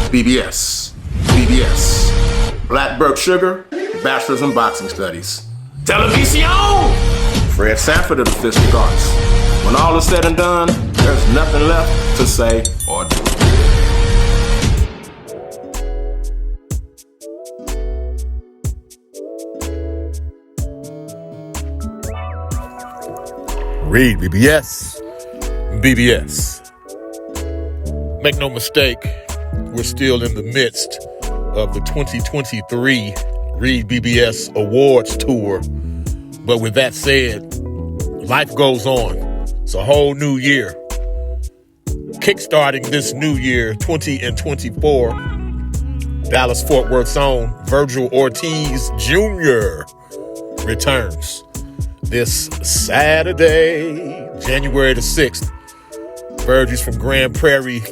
BBS. BBS. Blackberg Sugar, Bachelor's in Boxing Studies. Television! Fred Sanford of the Fistic Arts. When all is said and done, there's nothing left to say or do. REED-BBS. BBS. Make no mistake, we're still in the midst of the 2023 REED-BBS Awards Tour. But with that said, life goes on. It's a whole new year. Kickstarting this new year, 2024, Dallas-Fort Worth's own Virgil Ortiz Jr. returns this Saturday, January the 6th. Virgil's from Grand Prairie,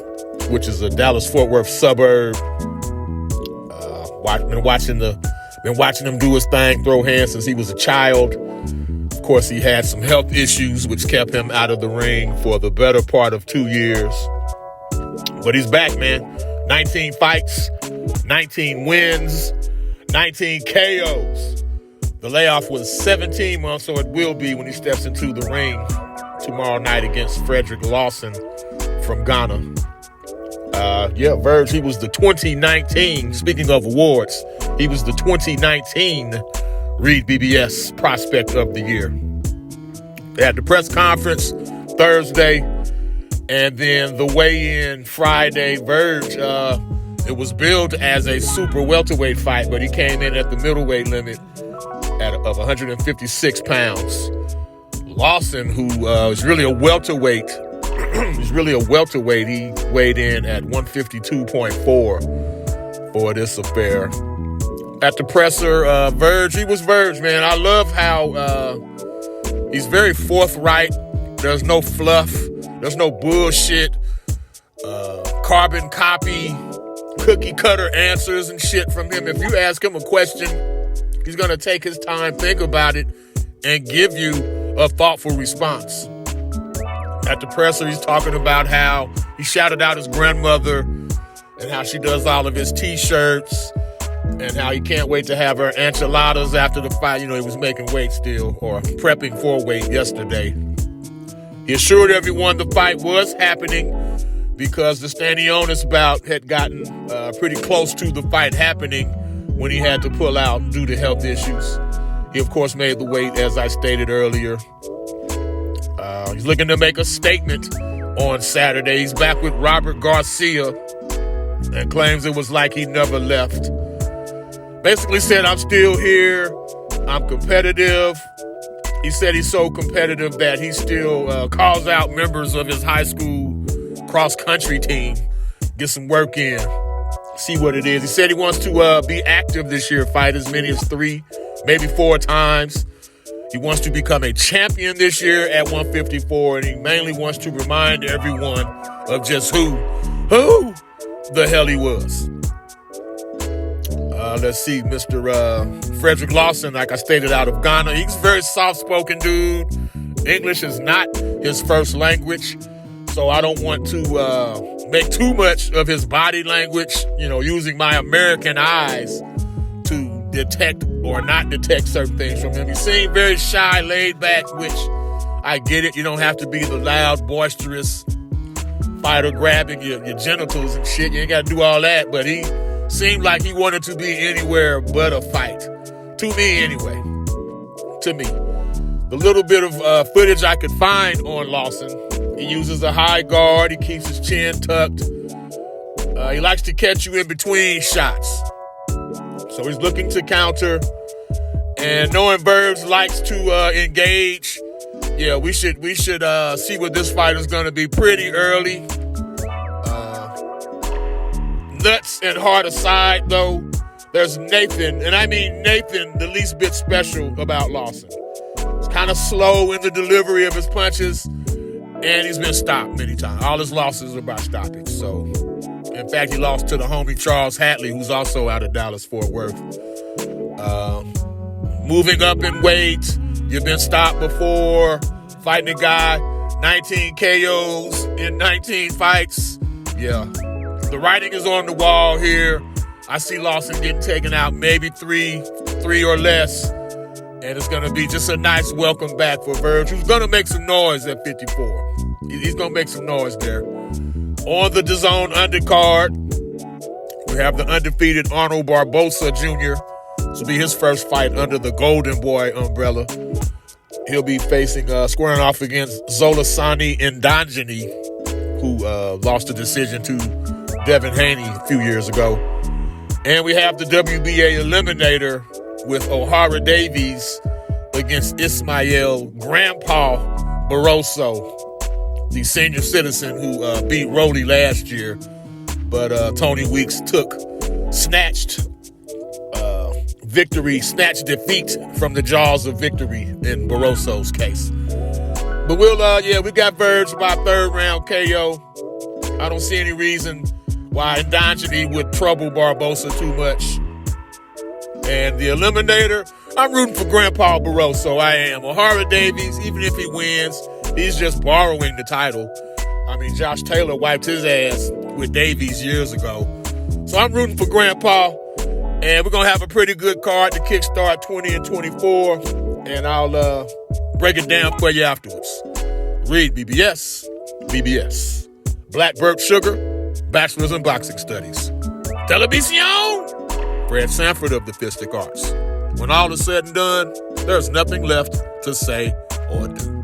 which is a Dallas-Fort Worth suburb. Been watching him do his thing, throw hands since he was a child. Of course, he had some health issues which kept him out of the ring for the better part of 2 years. But he's back, man. 19 fights, 19 wins, 19 KOs. The layoff was 17 months, so it will be when he steps into the ring tomorrow night against Frederick Lawson from Ghana. Verge, he was the 2019, speaking of awards, he was the 2019 REED-BBS Prospect of the Year. They had the press conference Thursday, and then the weigh-in Friday. Verge, it was billed as a super welterweight fight, but he came in at the middleweight limit of 156 pounds. Lawson, who is really a welterweight, he weighed in at 152.4 for this affair. At the presser, Verge, he was Verge, man. I love how he's very forthright. There's no fluff. There's no bullshit. Carbon copy, cookie cutter answers and shit from him. If you ask him a question, he's going to take his time, think about it, and give you a thoughtful response. At the presser, he's talking about how he shouted out his grandmother and how she does all of his T-shirts and how he can't wait to have her enchiladas after the fight. You know, he was making weight still, or prepping for weight yesterday. He assured everyone the fight was happening because the Stanionis bout had gotten pretty close to the fight happening when he had to pull out due to health issues. He, of course, made the weight, as I stated earlier. He's looking to make a statement on Saturday. He's back with Robert Garcia and claims it was like he never left. Basically said, I'm still here. I'm competitive. He said he's so competitive that he still calls out members of his high school cross-country team, get some work in, see what it is. He said he wants to be active this year, fight as many as 3, maybe 4 times. He wants to become a champion this year at 154, and he mainly wants to remind everyone of just who the hell he was. Let's see, Mr. Frederick Lawson, like I stated, out of Ghana. He's a very soft-spoken dude. English is not his first language, so I don't want to make too much of his body language, you know, using my American eyes to detect or not detect certain things from him. He seemed very shy, laid back, which I get it. You don't have to be the loud, boisterous fighter grabbing your genitals and shit. You ain't got to do all that, but he seemed like he wanted to be anywhere but a fight. To me, anyway. To me. The little bit of footage I could find on Lawson, he uses a high guard. He keeps his chin tucked. He likes to catch you in between shots. So he's looking to counter. And knowing Bergs likes to engage, yeah, we should see what this fight is going to be pretty early. Nuts and heart aside, though, there's Nathan, and I mean Nathan, the least bit special about Lawson. He's kind of slow in the delivery of his punches, and he's been stopped many times. All his losses are by stoppage. So, in fact, he lost to the homie Charles Hatley, who's also out of Dallas-Fort Worth. Moving up in weight, you've been stopped before. Fighting a guy, 19 KOs in 19 fights. Yeah, The writing is on the wall here. I see Lawson getting taken out, maybe three or less. And it's going to be just a nice welcome back for Virgil, who's going to make some noise at 54. He's going to make some noise there. On the DAZN undercard, we have the undefeated Arnold Barboza Jr. This will be his first fight under the Golden Boy umbrella. He'll be facing, squaring off against Zolasani Ndangini, who lost a decision to Devin Haney a few years ago. And we have the WBA eliminator with Ohara Davies against Ismael Grandpa Barroso, the senior citizen who beat Rolly last year. But Tony Weeks snatched defeat from the jaws of victory in Barroso's case. But we got Verge by third round KO. I don't see any reason why Ndangini would trouble Barboza too much. And the eliminator, I'm rooting for Grandpa Barroso. I am. Ohara Davies, even if he wins, he's just borrowing the title. I mean, Josh Taylor wiped his ass with Davies years ago. So I'm rooting for Grandpa. And we're going to have a pretty good card to kickstart 20 and 24. And I'll break it down for you afterwards. REED-BBS. Black Burke Sugar, Bachelor's in Boxing Studies. Televisión! Fred Sanford of the Fistic Arts. When all is said and done, there's nothing left to say or do.